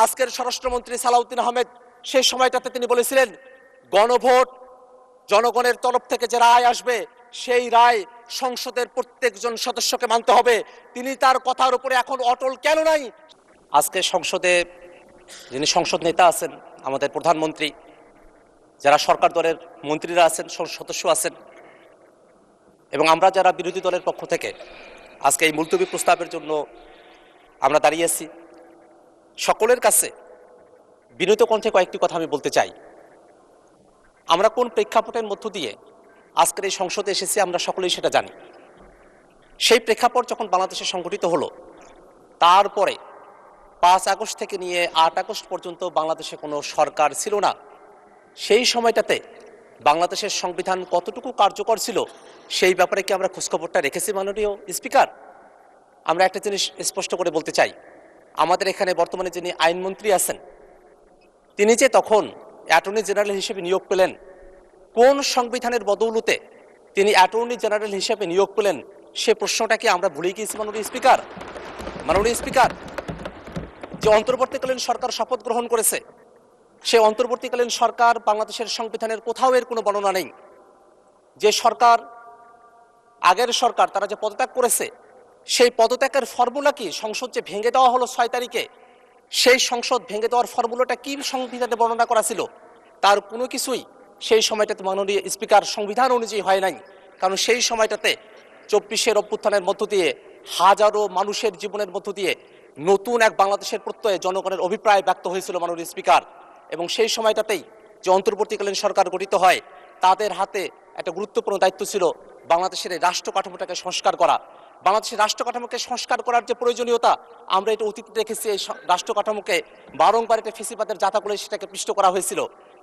আজকের স্বরাষ্ট্রমন্ত্রী সালাউদ্দিন আহমেদ সেই সময়টাতে তিনি বলেছিলেন, গণভোট, জনগণের তরফ থেকে যে রায় আসবে সেই রায় সংসদের প্রত্যেকজন সদস্যকে মানতে হবে। তিনি তার কথার উপরে এখন অটল কেন নাই? আজকে সংসদে যিনি সংসদ নেতা আছেন, আমাদের প্রধানমন্ত্রী, যারা সরকার দলের মন্ত্রীরা আছেন, সদস্য আছেন, এবং আমরা যারা বিরোধী দলের পক্ষ থেকে আজকে এই মুলতবি প্রস্তাবের জন্য আমরা দাঁড়িয়েছি, সকলের কাছে বিনীত কণ্ঠে কয়েকটি কথা আমি বলতে চাই। আমরা কোন প্রেক্ষাপটের মধ্য দিয়ে আজকের এই সংসদে এসেছি আমরা সকলেই সেটা জানি। সেই প্রেক্ষাপট যখন বাংলাদেশে সংঘটিত হলো, তারপরে 5 আগস্ট থেকে নিয়ে 8 আগস্ট পর্যন্ত বাংলাদেশে কোনো সরকার ছিল না। সেই সময়টাতে বাংলাদেশের সংবিধান কতটুকু কার্যকর ছিল সেই ব্যাপারে কি আমরা খোঁজখবরটা রেখেছি মাননীয় স্পিকার? আমরা একটা জিনিস স্পষ্ট করে বলতে চাই, আমাদের এখানে বর্তমানে যিনি আইনমন্ত্রী আছেন, তিনি যে তখন অ্যাটর্নি জেনারেল হিসেবে নিয়োগ পেলেন, কোন সংবিধানের বদৌলতে তিনি অ্যাটর্নি জেনারেল হিসেবে নিয়োগ পেলেন, সে প্রশ্নটা কি আমরা ভুলে গিয়েছি মাননীয় স্পিকার? মাননীয় স্পিকার, যে অন্তর্বর্তীকালীন সরকার শপথ গ্রহণ করেছে, সে অন্তর্বর্তীকালীন সরকার বাংলাদেশের সংবিধানের কোথাও এর কোনো বর্ণনা নেই। যে সরকার, আগের সরকার, তারা যে পদত্যাগ করেছে, সেই পদত্যাগের ফর্মুলা কি? সংসদ যে ভেঙে দেওয়া হলো 6 তারিখে, সেই সংসদ ভেঙে দেওয়ার ফর্মুলাটা কি সংবিধানে বর্ণনা করা ছিল? তার কোনো কিছুই সেই সময়টাতে মাননীয় স্পিকার সংবিধান অনুযায়ী হয় নাই। কারণ সেই সময়টাতে 24-এর অভ্যুত্থানের মধ্য দিয়ে হাজারো মানুষের জীবনের মধ্য দিয়ে নতুন এক বাংলাদেশের প্রত্যয়ে জনগণের অভিপ্রায় ব্যক্ত হয়েছিল মাননীয় স্পিকার। এবং সেই সময়টাতেই যে অন্তর্বর্তীকালীন সরকার গঠিত হয়, তাদের হাতে একটা গুরুত্বপূর্ণ দায়িত্ব ছিল বাংলাদেশের এই রাষ্ট্র কাঠামোটাকে সংস্কার করা। বাংলাদেশের রাষ্ট্র কাঠামোকে সংস্কার করার যে প্রয়োজনীয়তা, আমরা এটা অতীতে দেখেছি। এই রাষ্ট্র কাঠামোকে বারংবার এটা ফেসিবাদের জাতা করে সেটাকে পিষ্ট করা হয়েছিল।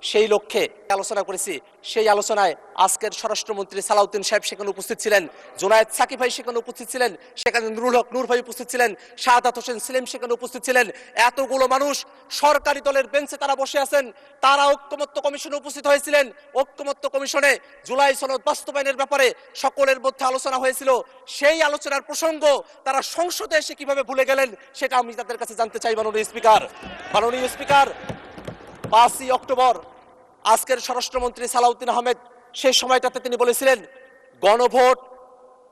সেই লক্ষ্যে আলোচনা করেছি। সেই আলোচনায় আজকের স্বরাষ্ট্রমন্ত্রী সালাউদ্দিন সাহেব সেখানে উপস্থিত ছিলেন, জোনায়েদ সাকিব ভাই সেখানে উপস্থিত ছিলেন, সেখানে নুরুল হক নূর ভাই উপস্থিত ছিলেন, শাহাদাত হোসেন সেলিম সেখানে উপস্থিত ছিলেন। এতগুলো মানুষ সরকারি দলের বেঞ্চে তারা বসে আছেন, তারা ঐক্যমত্য কমিশনে উপস্থিত হয়েছিলেন। ঐক্যমত্য কমিশনে জুলাই সনদ বাস্তবায়নের ব্যাপারে সকলের মধ্যে আলোচনা হয়েছিল। সেই আলোচনার প্রসঙ্গ তারা সংসদে এসে কিভাবে ভুলে গেলেন সেটা আমি তাদের কাছে জানতে চাই মাননীয় স্পিকার। মাননীয় স্পিকার, 5ই অক্টোবর আজকের স্বরাষ্ট্রমন্ত্রী সালাউদ্দিন আহমেদ সেই সময়টাতে তিনি বলেছিলেন, গণভোট,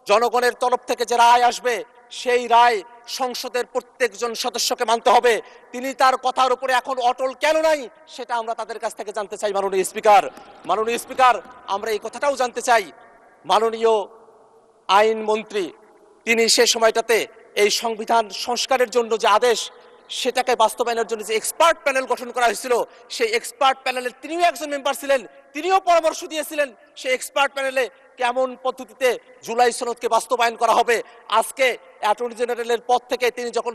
জনগণের তরফ থেকে যে রায় আসবে সেই রায় সংসদের প্রত্যেকজন সদস্যকে মানতে হবে। তিনি তার কথার উপরে এখন অটল কেন নাই সেটা আমরা তাদের কাছ থেকে জানতে চাই মাননীয় স্পিকার। মাননীয় স্পিকার, আমরা এই কথাটাও জানতে চাই, মাননীয় আইনমন্ত্রী তিনি সে সময়টাতে এই সংবিধান সংস্কারের জন্য যে আদেশ, সেটাকে বাস্তবায়নের জন্য যে এক্সপার্ট প্যানেল গঠন করা হয়েছিল, সেই এক্সপার্ট প্যানেলের তিনিও একজন মেম্বার ছিলেন, তিনিও পরামর্শ দিয়েছিলেন সেই এক্সপার্ট প্যানেলে কেমন পদ্ধতিতে জুলাই সনদকে বাস্তবায়ন করা হবে। আজকে অ্যাটর্নি জেনারেলের পদ থেকে তিনি যখন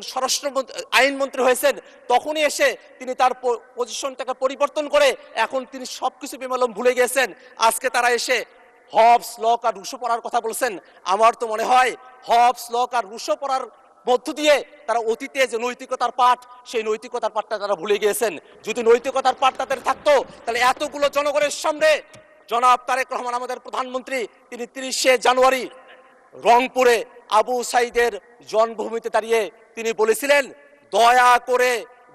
আইনমন্ত্রী হয়েছেন, তখনই এসে তিনি তার পজিশনটাকে পরিবর্তন করে এখন তিনি সবকিছু বেমালুম ভুলে গিয়েছেন। আজকে তারা এসে হবস, লক আর রুশো পড়ার কথা বলছেন। আমার তো মনে হয় হবস, লক আর রুশো পড়ার মধ্য দিয়ে তারা অতীতে যে নৈতিকতার পাঠ, সেই নৈতিকতার পাঠটা তারা ভুলে গিয়েছেন। যদি নৈতিকতার পাঠ তাদের থাকতো, তাহলে এতগুলো জনগণের সামনে জনাব তারেক রহমান আমাদের প্রধানমন্ত্রী, তিনি 30শে জানুয়ারি রংপুরে আবু সাইদের জন্মভূমিতে দাঁড়িয়ে তিনি বলেছিলেন, দয়া করে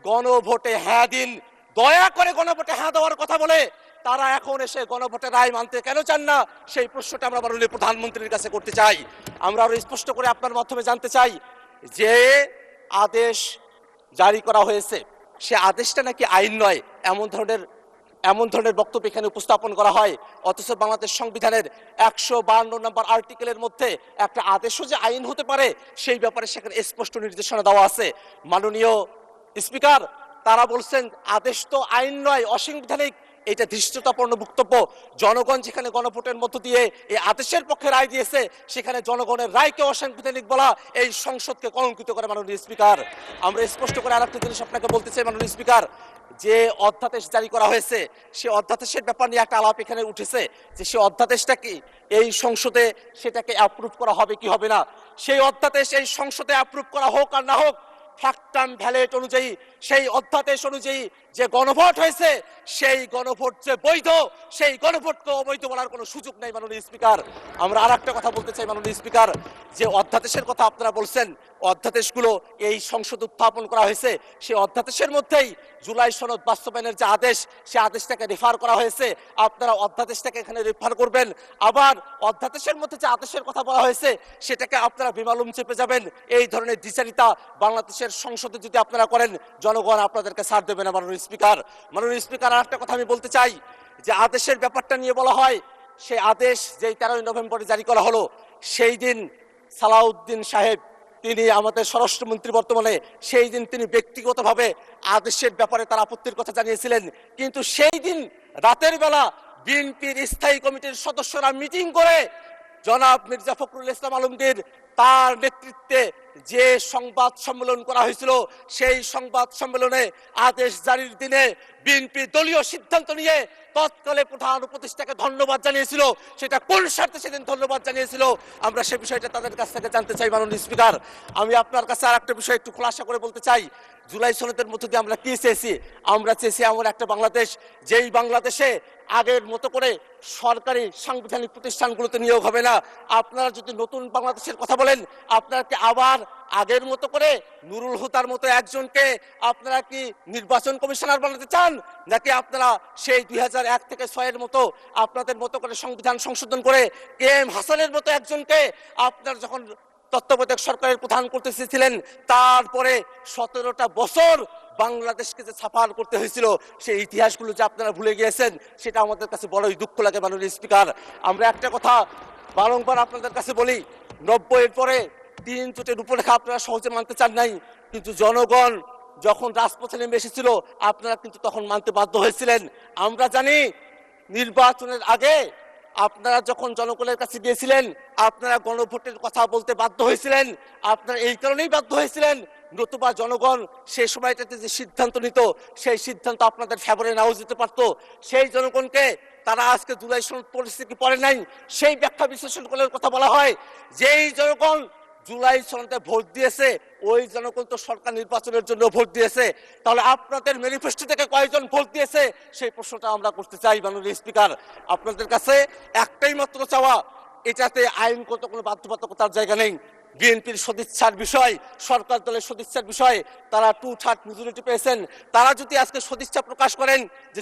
গণভোটে হ্যাঁ দিন। দয়া করে গণভোটে হ্যাঁ দেওয়ার কথা বলে তারা এখন এসে গণভোটের রায় মানতে কেন চান না, সেই প্রশ্নটা আমরা মাননীয় প্রধানমন্ত্রীর কাছে করতে চাই। আমরা আরো স্পষ্ট করে আপনার মাধ্যমে জানতে চাই, যে আদেশ জারি করা হয়েছে সে আদেশটা নাকি আইন নয়, এমন ধরনের বক্তব্য এখানে উপস্থাপন করা হয়। অথচ বাংলাদেশ সংবিধানের 152 নম্বর আর্টিকেলের মধ্যে একটা আদেশও যে আইন হতে পারে সেই ব্যাপারে সেখানে স্পষ্ট নির্দেশনা দেওয়া আছে। মাননীয় স্পিকার, তারা বলছেন আদেশ তো আইন নয়, অসাংবিধানিক। এটা ধৃষ্টতাপূর্ণ বক্তব্য। জনগণ যেখানে গণভোটের মধ্য দিয়ে এই আদেশের পক্ষে রায় দিয়েছে, সেখানে জনগণের রায়কে অসাংবিধানিক বলা এই সংসদকে কলঙ্কিত করে মাননীয় স্পিকার। আমরা স্পষ্ট করে আরেকটা জিনিস আপনাকে বলতে চাই মাননীয় স্পিকার, যে অধ্যাদেশ জারি করা হয়েছে সে অধ্যাদেশের ব্যাপার নিয়ে একটা আলাপ এখানে উঠেছে, যে সে অধ্যাদেশটা কি এই সংসদে সেটাকে অ্যাপ্রুভ করা হবে কি হবে না। সেই অধ্যাদেশ এই সংসদে অ্যাপ্রুভ করা হোক আর না হোক, ফ্যাক্টাম ভ্যালেট অনুযায়ী, সেই অধ্যাদেশ অনুযায়ী যে গণভোট হয়েছে, সেই গণভোট যে বৈধ, সেই গণভোটকে অবৈধ বলার কোনো সুযোগ নেই মাননীয় স্পিকার। আমরা আর একটা কথা বলতে চাই মাননীয় স্পিকার, যে অধ্যাদেশের কথা আপনারা বলছেন, অধ্যাদেশগুলো এই সংসদে উত্থাপন করা হয়েছে, সেই অধ্যাদেশের মধ্যেই জুলাই সনদ বাস্তবায়নের যে আদেশ, সেই আদেশটাকে রেফার করা হয়েছে। আপনারা অধ্যাদেশটাকে এখানে রেফার করবেন, আবার অধ্যাদেশের মধ্যে যে আদেশের কথা বলা হয়েছে সেটাকে আপনারা বেমালুম চেপে যাবেন। এই ধরনের দ্বিচারিতা বাংলাদেশের সংসদে যদি আপনারা করেন, জনগণ আপনাদেরকে ছাড় দেবে না মাননীয় স্পিকার। মাননীয় স্পিকার, আর একটা কথা আমি বলতে চাই, যে আদেশের ব্যাপারটা নিয়ে বলা হয়, সেই আদেশ যেই 13 নভেম্বরে জারি করা হলো, সেই দিন সালাউদ্দিন সাহেব, তিনি আমাদের স্বরাষ্ট্রমন্ত্রী বর্তমানে, সেই দিন তিনি ব্যক্তিগতভাবে আদেশের ব্যাপারে তার আপত্তির কথা জানিয়েছিলেন। কিন্তু সেই দিন রাতের বেলা বিএনপির স্থায়ী কমিটির সদস্যরা মিটিং করে জনাব মির্জা ফখরুল ইসলাম আলমগীর তার নেতৃত্বে যে সংবাদ সম্মেলন করা হয়েছিল, সেই সংবাদ সম্মেলনে আদেশ জারির দিনে বিএনপি দলীয় সিদ্ধান্ত নিয়ে তৎকালে প্রধান উপদেষ্টাকে ধন্যবাদ জানিয়েছিল। সেটা কোন স্বার্থে সেদিন ধন্যবাদ জানিয়েছিল, আমরা সে বিষয়টা তাদের কাছ থেকে জানতে চাই মাননীয় স্পিকার। আমি আপনার কাছে আর একটা বিষয় একটু খোলাসা করে বলতে চাই, জুলাই সনদের মধ্য দিয়ে আমরা কি চেয়েছি? আমরা চেয়েছি এমন একটা বাংলাদেশ, যেই বাংলাদেশে আগের মতো করে সরকারি সাংবিধানিক প্রতিষ্ঠানগুলোতে নিয়োগ হবে না। আপনারা যদি নতুন বাংলাদেশের কথা বলেন, আপনারা কি আবার আগের মতো করে নুরুল হুদার মতো একজনকে আপনারা কি নির্বাচন কমিশনার বানাতে চান, নাকি আপনারা সেই 2001 থেকে 6 মতো আপনাদের মতো করে সংবিধান সংশোধন করে KM হাসানের মতো একজনকে আপনারা যখন তত্ত্বাবধায়ক সরকারের প্রধান করতে চেয়েছিলেন, তারপরে 17টা বছর বাংলাদেশকে যে সাফার করতে হয়েছিল, সেই ইতিহাসগুলো যে আপনারা ভুলে গিয়েছেন, সেটা আমাদের কাছে বড়ই দুঃখ লাগে মাননীয় স্পিকার। আমরা একটা কথা বারংবার আপনাদের কাছে বলি, 90-এর পরে 3 জোটের রূপরেখা আপনারা সহজে মানতে চান নাই, কিন্তু জনগণ যখন রাজপথে নেমে এসেছিল, আপনারা কিন্তু তখন মানতে বাধ্য হয়েছিলেন। আমরা জানি নির্বাচনের আগে আপনারা যখন জনগণের কাছে গিয়েছিলেন, আপনারা গণভোটের কথা বলতে বাধ্য হয়েছিলেন। আপনারা এই কারণেই বাধ্য হয়েছিলেন, নতুবা জনগণ সেই সময়টাতে যে সিদ্ধান্ত নিত, সেই সিদ্ধান্ত আপনাদের ফেভারে নাও যেতে পারত। সেই জনগণকে তারা আজকে জুলাই সনদ পরিস্থিতি পড়ে নাই, সেই ব্যাখ্যা বিশ্লেষণ করার কথা বলা হয়। যেই জনগণ জুলাই সনদে ভোট দিয়েছে, ওই জনগণ তো সরকার নির্বাচনের জন্য ভোট দিয়েছে। তাহলে আপনাদের ম্যানিফেস্টো থেকে কয়জন ভোট দিয়েছে, সেই প্রশ্নটা আমরা করতে চাই মাননীয় স্পিকার। আপনাদের কাছে একটাই মাত্র চাওয়া, এটাতে আইনগত কোনো বাধ্যবাধকতার জায়গা নেই। বিএনপির সদিচ্ছার বিষয়, সরকার দলের সদিচ্ছার বিষয়, তারা 2/3 মেজরিটি পেয়েছেন। তারা যদি আজকে সদিচ্ছা প্রকাশ করেন যে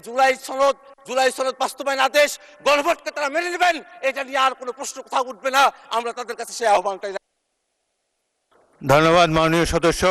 জুলাই সনদ বাস্তবায়ন আদেশ, গণভোটকে তারা মেনে নেবেন, এটা নিয়ে আর কোনো প্রশ্ন কোথাও উঠবে না। আমরা তাদের কাছে সেই আহ্বানটাই। ধন্যবাদ মাননীয় সদস্য।